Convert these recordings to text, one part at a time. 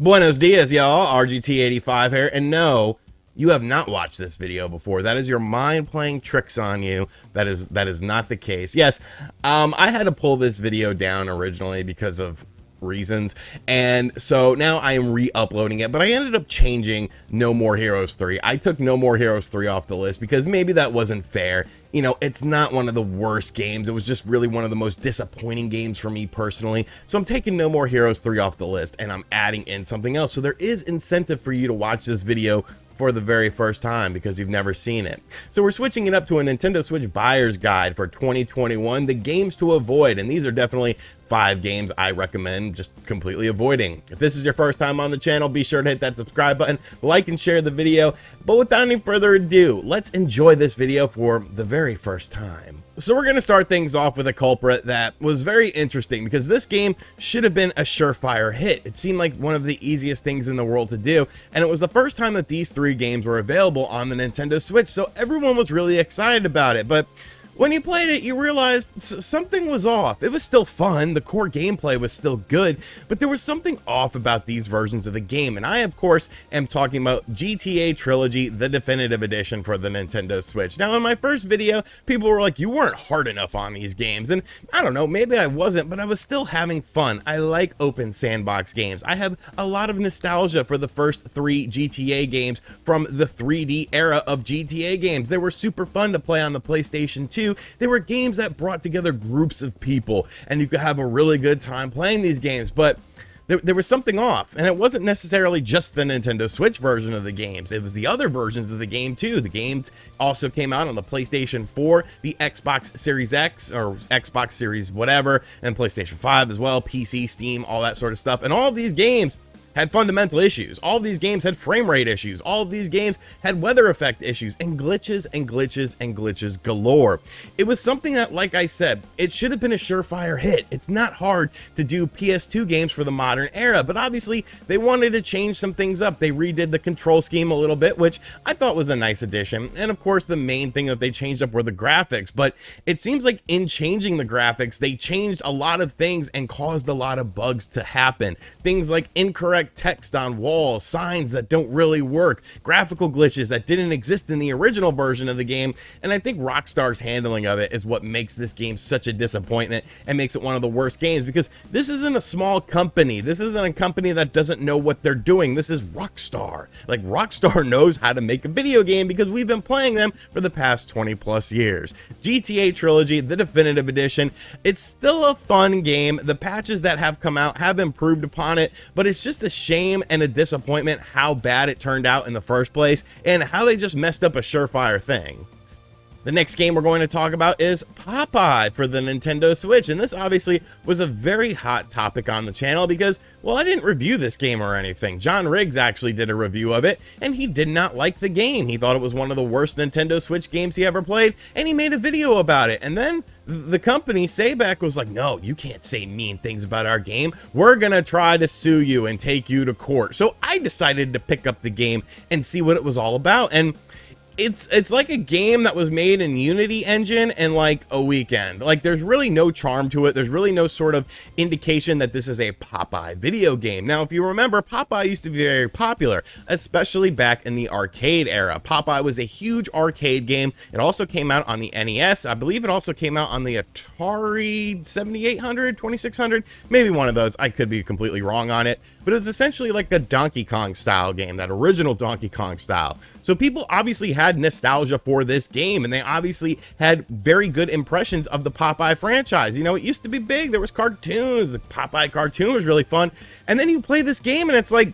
Buenos dias, y'all. RGT85 here, and no, you have not watched this video before. That is your mind playing tricks on you. That is not the case. Yes, I had to pull this video down originally because of reasons, and so now I am re-uploading it, but I ended up changing No More Heroes 3. I took No More Heroes 3 off the list because maybe that wasn't fair. You know, it's not one of the worst games. It was just really one of the most disappointing games for me personally. So I'm taking No More Heroes 3 off the list and I'm adding in something else. So there is incentive for you to watch this video for the very first time because you've never seen it. So we're switching it up to a Nintendo Switch buyer's guide for 2021, the games to avoid, and these are definitely 5 games I recommend just completely avoiding. If this is your first time on the channel, be sure to hit that subscribe button, like and share the video. But without any further ado, let's enjoy this video for the very first time. So we're going to start things off with a culprit that was very interesting because this game should have been a surefire hit. It seemed like one of the easiest things in the world to do, and it was the first time that these 3 games were available on the Nintendo Switch, so everyone was really excited about it. But when you played it, you realized something was off. It was still fun, the core gameplay was still good, but there was something off about these versions of the game. And I, of course, am talking about GTA Trilogy, the definitive edition for the Nintendo Switch. Now, in my first video, people were like, you weren't hard enough on these games. And I don't know, maybe I wasn't, but I was still having fun. I like open sandbox games. I have a lot of nostalgia for the first 3 GTA games from the 3D era of GTA games. They were super fun to play on the PlayStation 2. They were games that brought together groups of people and you could have a really good time playing these games, but there was something off, and it wasn't necessarily just the Nintendo Switch version of the games. It was the other versions of the game too. The games also came out on the PlayStation 4, the Xbox Series X or Xbox Series whatever, and PlayStation 5 as well, PC, Steam, all that sort of stuff. And all of these games had fundamental issues. All of these games had frame rate issues. All of these games had weather effect issues and glitches and glitches and glitches galore. It was something that, like I said, it should have been a surefire hit. It's not hard to do PS2 games for the modern era, but obviously they wanted to change some things up. They redid the control scheme a little bit, which I thought was a nice addition. And of course, the main thing that they changed up were the graphics, but it seems like in changing the graphics, they changed a lot of things and caused a lot of bugs to happen. Things like incorrect text on walls, signs that don't really work, graphical glitches that didn't exist in the original version of the game, and I think Rockstar's handling of it is what makes this game such a disappointment and makes it one of the worst games, because this isn't a small company. This isn't a company that doesn't know what they're doing. This is Rockstar. Like, Rockstar knows how to make a video game because we've been playing them for the past 20 plus years. GTA Trilogy, the definitive edition, it's still a fun game. The patches that have come out have improved upon it, but it's just a shame and a disappointment how bad it turned out in the first place and how they just messed up a surefire thing. The next game we're going to talk about is Popeye for the Nintendo Switch, and this obviously was a very hot topic on the channel because, well, I didn't review this game or anything. John Riggs actually did a review of it, and he did not like the game. He thought it was one of the worst Nintendo Switch games he ever played, and he made a video about it. And then the company, Sayback, was like, no, you can't say mean things about our game. We're gonna try to sue you and take you to court. So I decided to pick up the game and see what it was all about, and it's like a game that was made in Unity engine in like a weekend. Like, there's really no charm to it. There's really no sort of indication that this is a Popeye video game. Now, if you remember, Popeye used to be very popular, especially back in the arcade era. Popeye was a huge arcade game. It also came out on the NES. I believe it also came out on the Atari 7800, 2600, maybe one of those. I could be completely wrong on it, but it was essentially like a Donkey Kong style game, that original Donkey Kong style. So people obviously had nostalgia for this game, and they obviously had very good impressions of the Popeye franchise. You know, it used to be big. There was cartoons. The Popeye cartoon was really fun. And then you play this game and it's like,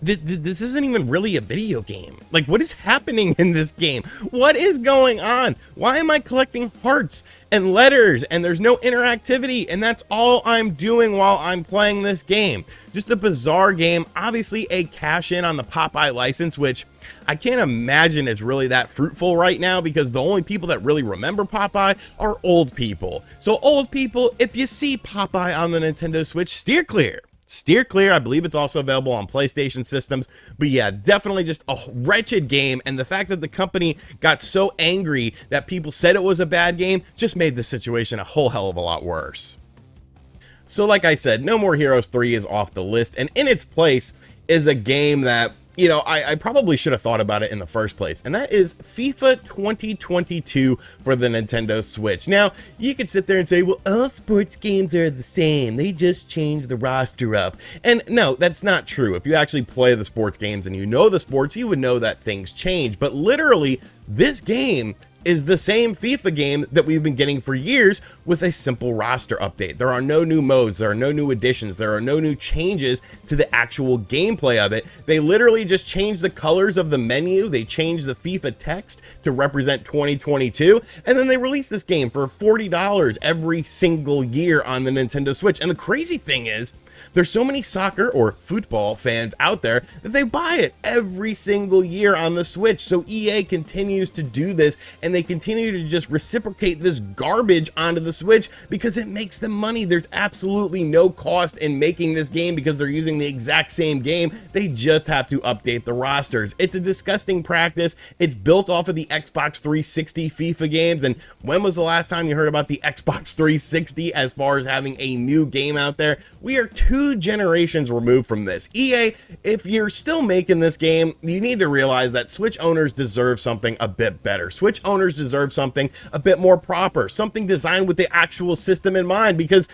this isn't even really a video game. Like, what is happening in this game? What is going on? Why am I collecting hearts and letters and there's no interactivity, and that's all I'm doing while I'm playing this game? Just a bizarre game. Obviously a cash in on the Popeye license, which I can't imagine is really that fruitful right now because the only people that really remember Popeye are old people. So old people, if you see Popeye on the Nintendo Switch, steer clear. Steer clear. I believe it's also available on PlayStation systems. But yeah, definitely just a wretched game. And the fact that the company got so angry that people said it was a bad game just made the situation a whole hell of a lot worse. So like I said, No More Heroes 3 is off the list, and in its place is a game that, you know, I probably should have thought about it in the first place, and that is FIFA 2022 for the Nintendo Switch. Now, you could sit there and say, well, all sports games are the same. They just change the roster up. And no, that's not true. If you actually play the sports games and you know the sports, you would know that things change. But literally, this game is the same FIFA game that we've been getting for years with a simple roster update. There are no new modes, there are no new additions, there are no new changes to the actual gameplay of it. They literally just changed the colors of the menu, they changed the FIFA text to represent 2022, and then they released this game for $40 every single year on the Nintendo Switch. And the crazy thing is, there's so many soccer or football fans out there that they buy it every single year on the Switch. So EA continues to do this, and they continue to just reciprocate this garbage onto the Switch because it makes them money. There's absolutely no cost in making this game because they're using the exact same game. They just have to update the rosters. It's a disgusting practice. It's built off of the Xbox 360 FIFA games. And when was the last time you heard about the Xbox 360 as far as having a new game out there? We are 2 generations removed from this. EA, if you're still making this game, you need to realize that Switch owners deserve something a bit better. Switch owners deserve something a bit more proper, something designed with the actual system in mind, because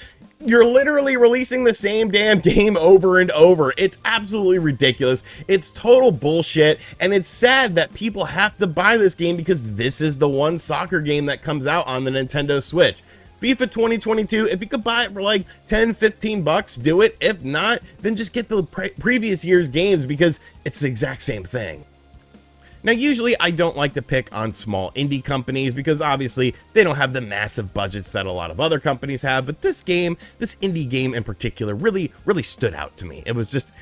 you're literally releasing the same damn game over and over. It's absolutely ridiculous. It's total bullshit, and it's sad that people have to buy this game because this is the one soccer game that comes out on the Nintendo Switch. FIFA 2022, if you could buy it for like 10, 15 bucks, do it. If not, then just get the previous year's games because it's the exact same thing. Now, usually I don't like to pick on small indie companies because obviously they don't have the massive budgets that a lot of other companies have, but this game, this indie game in particular, really stood out to me. It was just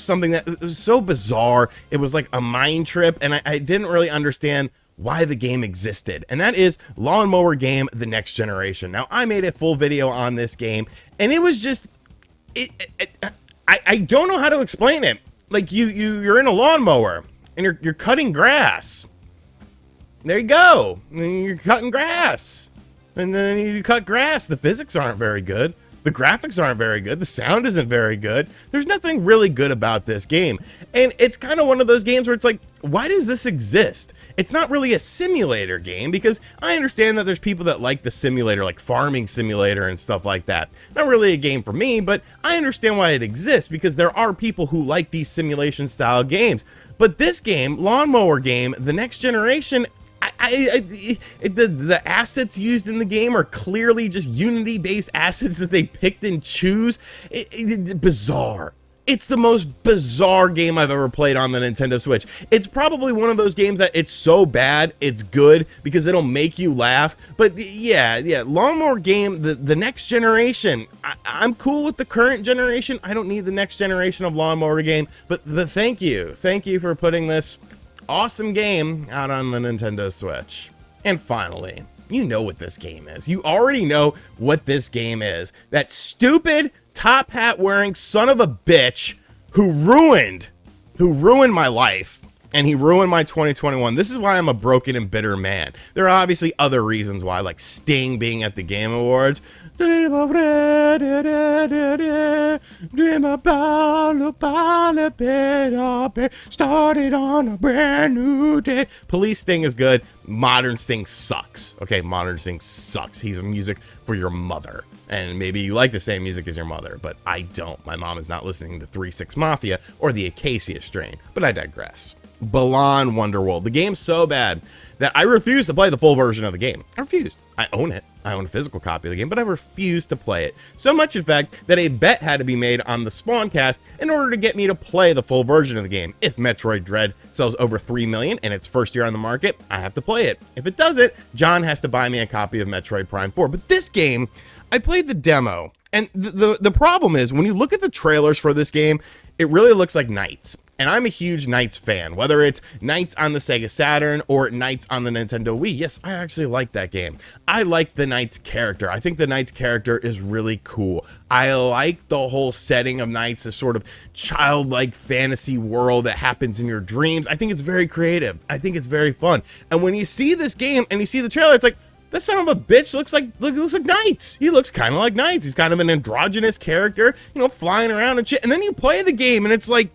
something that it was so bizarre. It was like a mind trip, and I didn't really understand why the game existed, and that is Lawn Mower Game The Next Generation. Now, I made a full video on this game, and it was just, I don't know how to explain it. Like, you're in a lawnmower, and you're cutting grass. There you go. And you're cutting grass. And then you cut grass. The physics aren't very good. The graphics aren't very good. The sound isn't very good. There's nothing really good about this game. And it's kind of one of those games where it's like, why does this exist? It's not really a simulator game, because I understand that there's people that like the simulator, like Farming Simulator and stuff like that. Not really a game for me, but I understand why it exists, because there are people who like these simulation style games. But this game, Lawnmower Game, The Next Generation, the assets used in the game are clearly just Unity-based assets that they picked and choose. Bizarre. It's the most bizarre game I've ever played on the Nintendo Switch. It's probably one of those games that it's so bad, it's good, because it'll make you laugh. But yeah, Lawnmower Game, the Next Generation. I'm cool with the current generation. I don't need the next generation of Lawnmower Game, but thank you. Thank you for putting this awesome game out on the Nintendo Switch. And finally, you know what this game is. You already know what this game is. That stupid top hat wearing son of a bitch who ruined my life, and he ruined my 2021. This is why I'm a broken and bitter man. There are obviously other reasons why, like Sting being at the Game Awards. Dream about a better, started on a brand new day. Police Sting is good. Modern Sting sucks. Okay, Modern Sting sucks. He's music for your mother. And maybe you like the same music as your mother, but I don't. My mom is not listening to 3-6 Mafia or the Acacia Strain, but I digress. Balan Wonderworld. The game's so bad that I refuse to play the full version of the game. I refused. I own it. I own a physical copy of the game, but I refuse to play it. So much, in fact, that a bet had to be made on the Spawncast in order to get me to play the full version of the game. If Metroid Dread sells over 3 million in its first year on the market, I have to play it. If it doesn't, John has to buy me a copy of Metroid Prime 4. But this game, I played the demo, and the problem is, when you look at the trailers for this game, it really looks like Knights. And I'm a huge Knights fan, whether it's Knights on the Sega Saturn or Knights on the Nintendo Wii. Yes, I actually like that game. I like the Knights character. I think the Knights character is really cool. I like the whole setting of Knights, this sort of childlike fantasy world that happens in your dreams. I think it's very creative. I think it's very fun. And when you see this game and you see the trailer, it's like, That son of a bitch looks like Knights. He looks kind of like Knights. He's kind of an androgynous character, you know, flying around and shit. And then you play the game and it's like,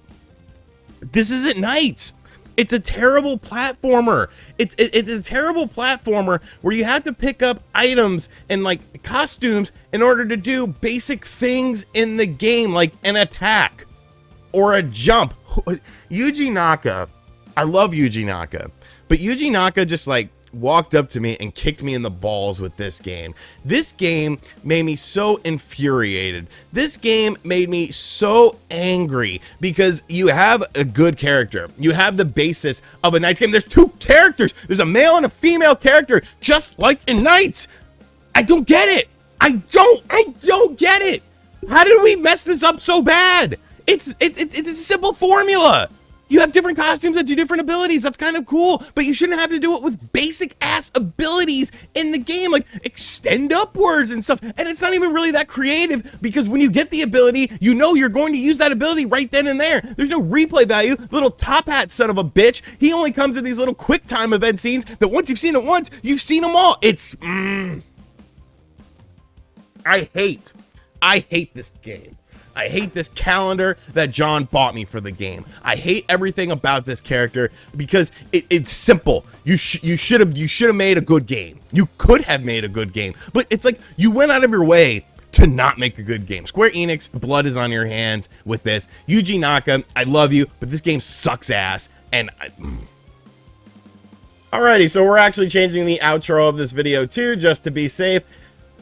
this isn't Knights. It's a terrible platformer. It's a terrible platformer where you have to pick up items and like costumes in order to do basic things in the game, like an attack or a jump. Yuji Naka, I love Yuji Naka, but Yuji Naka just like walked up to me and kicked me in the balls with this game. This game made me so infuriated. This game made me so angry because you have a good character. You have the basis of a Knights game. There's two characters. There's a male and a female character, just like in Knights. I don't get it. I don't get it. How did we mess this up so bad? It's a simple formula. You have different costumes that do different abilities. That's kind of cool, but you shouldn't have to do it with basic ass abilities in the game, like extend upwards and stuff. And it's not even really that creative because when you get the ability, you know you're going to use that ability right then and there. There's no replay value. Little Top Hat son of a bitch. He only comes in these little quick time event scenes that once you've seen it once, you've seen them all. It's, I hate this game. I hate this calendar that John bought me for the game. I hate everything about this character because it's simple. You should have made a good game. You could have made a good game, but it's like you went out of your way to not make a good game. Square Enix, the blood is on your hands with this. Yuji Naka, I love you, but this game sucks ass. And alrighty, so we're actually changing the outro of this video too, just to be safe.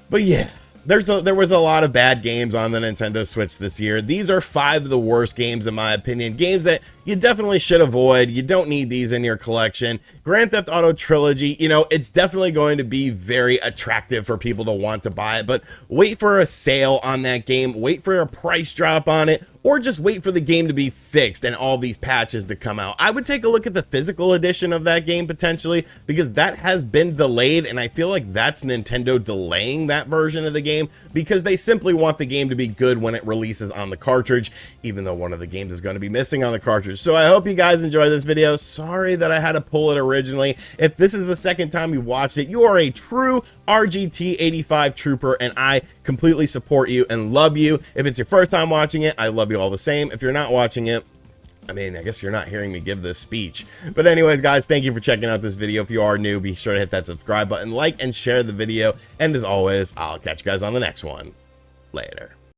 But yeah. There was a lot of bad games on the Nintendo Switch this year. These are 5 of the worst games in my opinion. Games that you definitely should avoid. You don't need these in your collection. Grand Theft Auto Trilogy, you know, it's definitely going to be very attractive for people to want to buy it, but wait for a sale on that game. Wait for a price drop on it. Or just wait for the game to be fixed and all these patches to come out. I would take a look at the physical edition of that game potentially because that has been delayed, and I feel like that's Nintendo delaying that version of the game because they simply want the game to be good when it releases on the cartridge, even though one of the games is going to be missing on the cartridge. So I hope you guys enjoyed this video. Sorry that I had to pull it originally. If this is the second time you watched it, you are a true RGT85 trooper, and I completely support you and love you. If it's your first time watching it, I love you all the same. If you're not watching it, I mean, I guess you're not hearing me give this speech. But anyways, guys, thank you for checking out this video. If you are new, be sure to hit that subscribe button, like, and share the video. And as always, I'll catch you guys on the next one. Later.